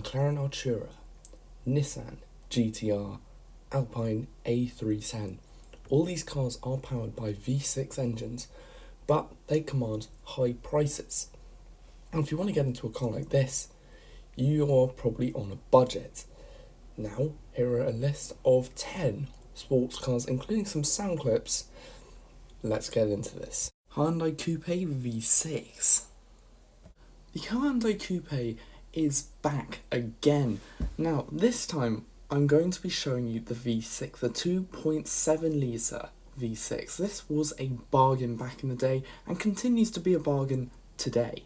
McLaren Artura, Nissan GTR, Alpine A310. All these cars are powered by V6 engines, but they command high prices. And if you want to get into a car like this, you are probably on a budget. Now, here are a list of 10 sports cars, including some sound clips. Let's get into this. Hyundai Coupe V6. The Hyundai Coupe is back again. Now, this time I'm going to be showing you the V6, the 2.7 litre V6. This was a bargain back in the day and continues to be a bargain today.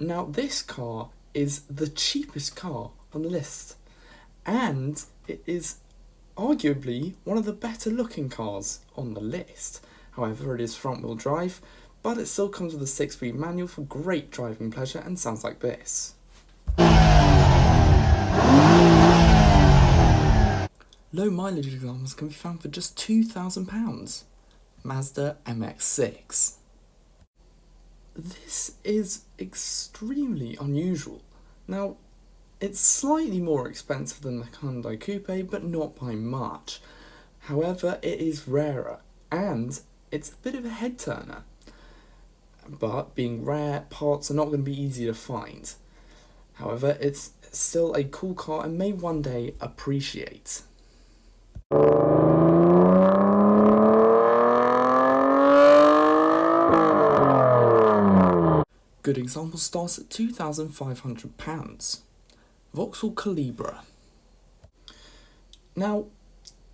Now, this car is the cheapest car on the list, and it is arguably one of the better looking cars on the list. However, it is front wheel drive, but it still comes with a 6-speed manual for great driving pleasure and sounds like this. Low mileage examples can be found for just £2,000. Mazda MX6. This is extremely unusual. Now, it's slightly more expensive than the Hyundai Coupe, but not by much. However, it is rarer, and it's a bit of a head turner. But being rare, parts are not going to be easy to find. However, it's still a cool car and may one day appreciate. Good example starts at £2,500. Vox Calibra. Now,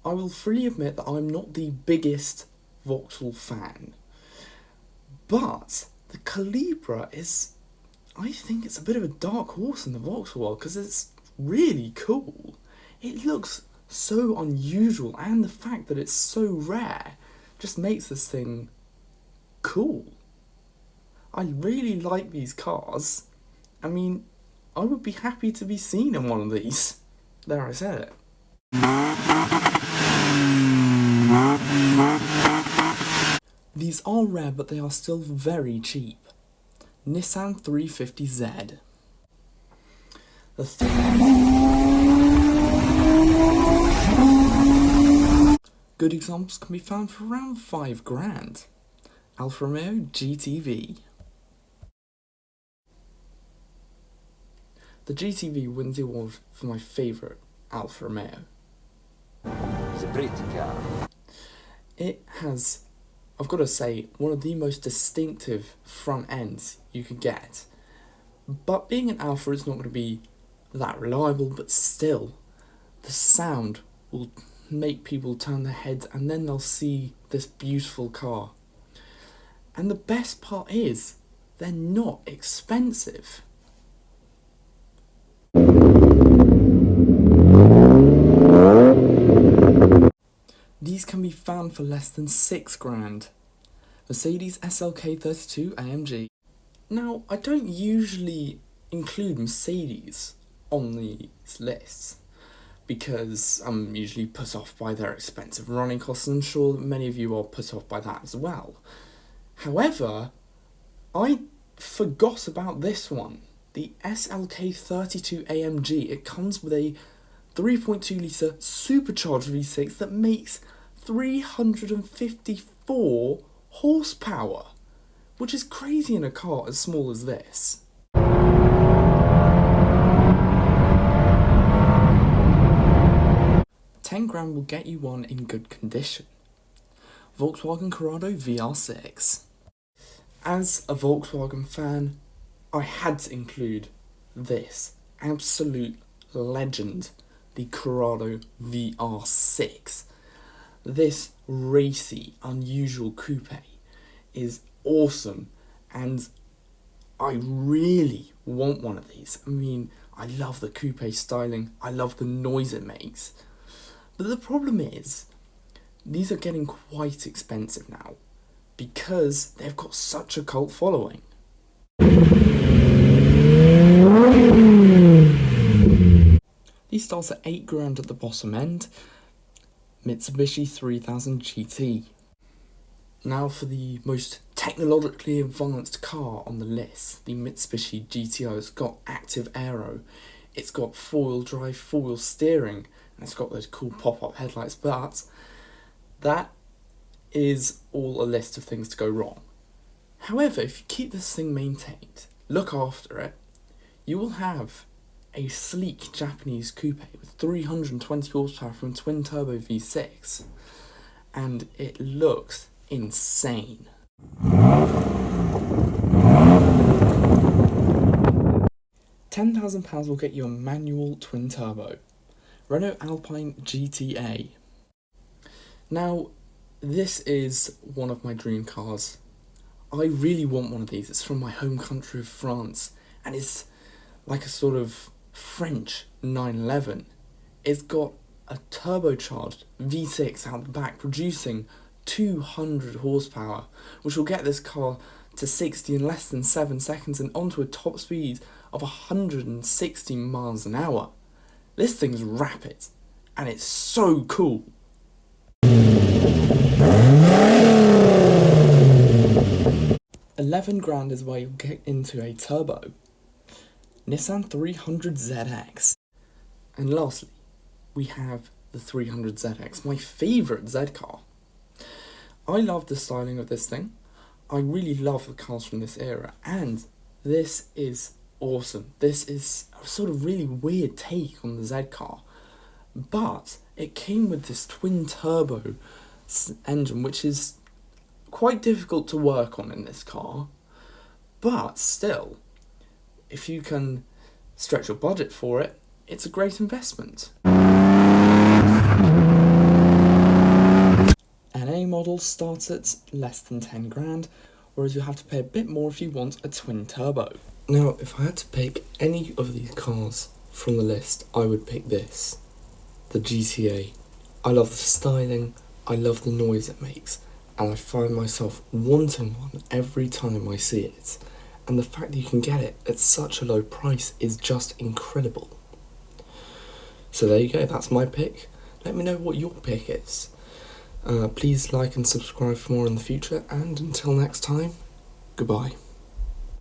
I will freely admit that I'm not the biggest Vauxhall fan, but the Calibra is, I think it's a bit of a dark horse in the Vauxhall world because it's really cool. It looks so unusual, and the fact that it's so rare just makes this thing cool. I really like these cars. I mean, I would be happy to be seen in one of these. There, I said it. These are rare, but they are still very cheap. Nissan 350Z. Good examples can be found for around £5,000. Alfa Romeo GTV. The GTV wins the award for my favourite Alfa Romeo. It's a pretty car. It has, I've got to say, one of the most distinctive front ends you could get. But being an Alfa, it's not going to be that reliable, but still, the sound will make people turn their heads and then they'll see this beautiful car. And the best part is, they're not expensive. These can be found for less than £6,000. Mercedes SLK32 AMG. Now, I don't usually include Mercedes on these lists because I'm usually put off by their expensive running costs, and I'm sure that many of you are put off by that as well. However, I forgot about this one, the SLK32 AMG. It comes with a 3.2 litre supercharged V6 that makes 354 horsepower, which is crazy in a car as small as this. £10,000 will get you one in good condition. Volkswagen Cado VR6. As a Volkswagen fan, I had to include this absolute legend, the Cado VR6. This racy, unusual coupe is awesome, and I really want one of these. I mean, I love the coupe styling, I love the noise it makes. But the problem is, these are getting quite expensive now, because they've got such a cult following. These starts at £8,000 at the bottom end. Mitsubishi 3000 GT. Now for the most technologically advanced car on the list, the Mitsubishi GTO. It's got active aero. it's got four-wheel drive, four-wheel steering, and it's got those cool pop-up headlights, but that is all a list of things to go wrong. However, if you keep this thing maintained, look after it, you will have a sleek Japanese coupe with 320 horsepower from twin-turbo V6, and it looks insane. £10,000 will get you a manual twin-turbo Renault Alpine GTA. Now, this is one of my dream cars. I really want one of these. It's from my home country of France, and it's like a sort of French 911. It's got a turbocharged V6 out the back, producing 200 horsepower, which will get this car to 60 in less than 7 seconds and onto a top speed of 160 miles an hour. This thing's rapid, and it's so cool. £11,000 is where you'll get into a turbo Nissan 300ZX. And lastly, we have the 300ZX, my favourite Z car. I love the styling of this thing. I really love the cars from this era, and this is awesome. This is a sort of really weird take on the Z car, but it came with this twin turbo engine, which is quite difficult to work on in this car, but still, if you can stretch your budget for it, it's a great investment. An A model starts at less than £10,000, whereas you have to pay a bit more if you want a twin turbo. Now, if I had to pick any of these cars from the list, I would pick this, the GTA. I love the styling, I love the noise it makes, and I find myself wanting one every time I see it. And the fact that you can get it at such a low price is just incredible. So there you go, that's my pick. Let me know what your pick is. Please like and subscribe for more in the future, and until next time, goodbye.